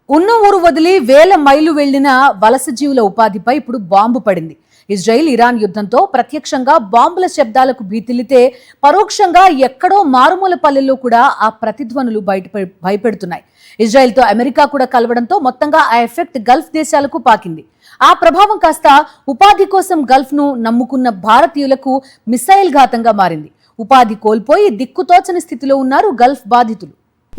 ఉన్న ఊరు వదిలి వేల మైలు వెళ్లిన వలస జీవుల ఉపాధిపై ఇప్పుడు బాంబు పడింది. ఇజ్రాయెల్ ఇరాన్ యుద్ధంతో ప్రత్యక్షంగా బాంబుల శబ్దాలకు భీతిల్లితే పరోక్షంగా ఎక్కడో మారుమూల పల్లెల్లో కూడా ఆ ప్రతిధ్వనులు భయపెడుతున్నాయి. ఇజ్రాయెల్తో అమెరికా కూడా కలవడంతో మొత్తంగా ఆ ఎఫెక్ట్ గల్ఫ్ దేశాలకు పాకింది. ఆ ప్రభావం కాస్త ఉపాధి కోసం గల్ఫ్ ను నమ్ముకున్న భారతీయులకు మిసైల్ ఘాతంగా మారింది. ఉపాధి కోల్పోయి దిక్కుతోచని స్థితిలో ఉన్నారు గల్ఫ్ బాధితులు.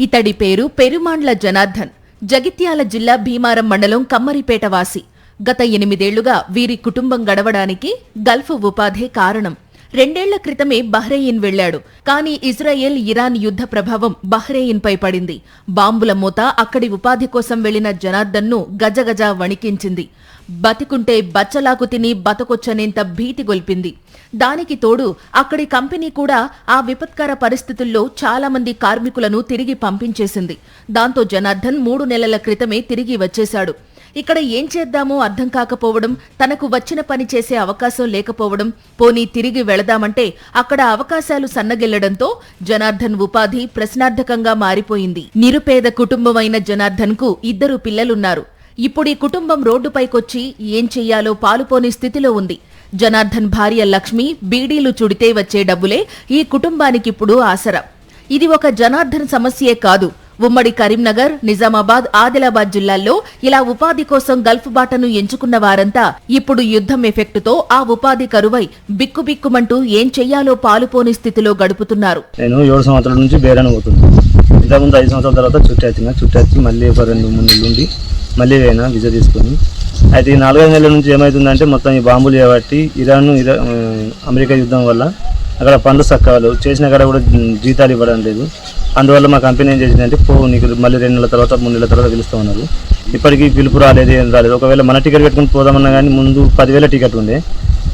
ఇతడి పేరు పెరుమాండ్ల జనార్దన్. జగిత్యాల జిల్లా భీమారం మండలం కమ్మరిపేట వాసి. గత 8 ఏళ్లుగా వీరి కుటుంబం గడవడానికి గల్ఫ్ ఉపాధే కారణం. 2 ఏళ్ల క్రితమే బహ్రెయిన్ వెళ్లాడు. కానీ ఇజ్రాయెల్ ఇరాన్ యుద్ధ ప్రభావం బహ్రెయిన్ పై పడింది. బాంబుల మూత అక్కడి ఉపాధి కోసం వెళ్లిన జనార్దన్ను గజగజ వణికించింది. బతికుంటే బచ్చలాకు తిని బతకొచ్చనేంత భీతి గొల్పింది. దానికి తోడు అక్కడి కంపెనీ కూడా ఆ విపత్కర పరిస్థితుల్లో చాలా మంది కార్మికులను తిరిగి పంపించేసింది. దాంతో జనార్దన్ 3 నెలల క్రితమే తిరిగి వచ్చేశాడు. ఇక్కడ ఏం చేద్దామో అర్థం కాకపోవడం, తనకు వచ్చిన పని చేసే అవకాశం లేకపోవడం, పోనీ తిరిగి వెళదామంటే అక్కడ అవకాశాలు సన్నగిల్లడంతో జనార్దన్ ఉపాధి ప్రశ్నార్థకంగా మారిపోయింది. నిరుపేద కుటుంబమైన జనార్దన్ కు 2 పిల్లలున్నారు. ఇప్పుడీ కుటుంబం రోడ్డుపైకొచ్చి ఏం చెయ్యాలో పాలుపోని స్థితిలో ఉంది. జనార్దన్ భార్య లక్ష్మి బీడీలు చుడితే వచ్చే డబ్బులే ఈ కుటుంబానికిప్పుడు ఆసరా. ఇది ఒక జనార్దన్ సమస్యే కాదు. ఉమ్మడి కరీంనగర్, నిజామాబాద్, ఆదిలాబాద్ జిల్లాల్లో ఇలా ఉపాధి కోసం గల్ఫ్ బాటను ఎంచుకున్న వారంతా ఇప్పుడు యుద్ధం ఎఫెక్టుతో ఆ ఉపాధి కరువై బిక్కుబిక్కుమంటూ ఏం చెయ్యాలో పాలుపోని స్థితిలో గడుపుతున్నారు. నేను 7 సంవత్సరాల నుంచి బేరాను పోతుంది. ఇంతకుముందు 5 సంవత్సరాల తర్వాత చుట్టొచ్చి మళ్ళీ ఒక 2-3 నెలలు ఉండి మళ్ళీ అయినా విజా తీసుకొని, అయితే ఈ 4-5 నెలల నుంచి ఏమవుతుందంటే మొత్తం ఈ బాంబులు చేయబట్టి ఇరాన్ అమెరికా యుద్ధం వల్ల అక్కడ పనులు సక్కలు చేసిన కాడ కూడా జీతాలు ఇవ్వడం లేదు. అందువల్ల మా కంపెనీ ఏం చేసిందంటే నీకు మళ్ళీ 2 నెలల తర్వాత 3 నెలల తర్వాత పిలుస్తూ ఉన్నారు. ఇప్పటికీ పిలుపు రాలేదు, ఏం రాలేదు. ఒకవేళ మన టికెట్ పెట్టుకుని పోదామన్నా కానీ ముందు 10,000 టికెట్ ఉండే,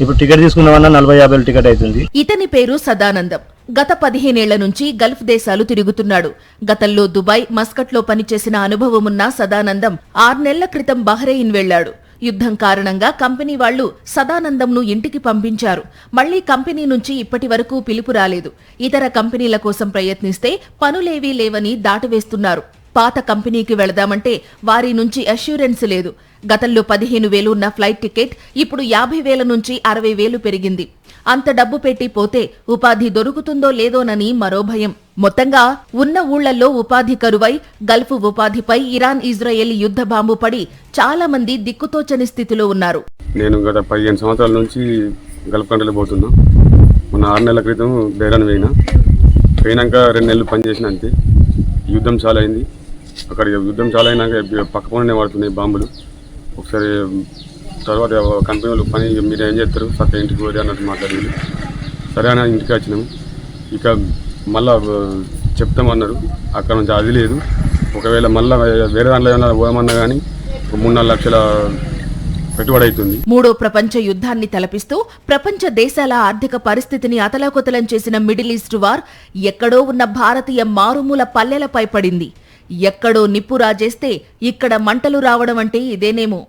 ఇప్పుడు టికెట్ తీసుకుందామన్నా 40-50 టికెట్ అవుతుంది. ఇతని పేరు సదానందం. గత 15 ఏళ్ల నుంచి గల్ఫ్ దేశాలు తిరుగుతున్నాడు. గతంలో దుబాయ్, మస్కట్లో పనిచేసిన అనుభవమున్న సదానందం 6 నెలల క్రితం బహ్రెయిన్ వెళ్లాడు. యుద్ధం కారణంగా కంపెనీ వాళ్లు సదానందంను ఇంటికి పంపించారు. మళ్లీ కంపెనీ నుంచి ఇప్పటి వరకు పిలుపు రాలేదు. ఇతర కంపెనీల కోసం ప్రయత్నిస్తే పనులేవీ లేవని దాటవేస్తున్నారు. పాత కంపెనీకి వెళదామంటే వారి నుంచి అష్యూరెన్స్ లేదు. గతంలో 15,000 ఉన్న ఫ్లైట్ టికెట్ ఇప్పుడు 50,000 నుంచి 60,000 పెరిగింది. అంత డబ్బు పెట్టి పోతే ఉపాధి దొరుకుతుందో లేదోనని మరో భయం. మొత్తంగా ఉన్న ఊళ్లలో ఉపాధి కరువై గల్ఫ్ ఉపాధిపై ఇరాన్ ఇజ్రాయెల్ యుద్ధ బాంబు పడి చాలా మంది దిక్కుతోచని స్థితిలో ఉన్నారు. నేను గత 15 సంవత్సరాల నుంచి గల్ఫ్ కంట్రీలో పోతున్నా. మొన్న 6 నెలల క్రితం బేరాన్ పోయినాక 2 నెలలు పనిచేసిన అంతే. యుద్ధం చాలా అయింది. అక్కడ యుద్ధం చాలా అయినాక పక్క పనులనే పడుతున్నాయి బాంబులు. ఒకసారి తర్వాత కంపెనీలు పని మీరు ఏం చేస్తారు సత్తా ఇంటికి పోతే అన్నట్టు మాట్లాడింది. సరే అని ఇంటికి వచ్చినాము. ఇక మళ్ళా చెప్తామన్నారు. అక్కడ నుంచి అది లేదు. ఒకవేళ మళ్ళీ వేరే దాంట్లో ఏమన్నా పోదామన్నా కానీ 3-4 లక్షల పెట్టుబడి అవుతుంది. 3వ ప్రపంచ యుద్ధాన్ని తలపిస్తూ ప్రపంచ దేశాల ఆర్థిక పరిస్థితిని అతలాకుతలం చేసిన మిడిల్ ఈస్ట్ వార్ ఎక్కడో ఉన్న భారతీయ మారుమూల పల్లెలపై పడింది. ఎక్కడో నిప్పు రాజేస్తే ఇక్కడ మంటలు రావడం అంటే ఇదేనేమో.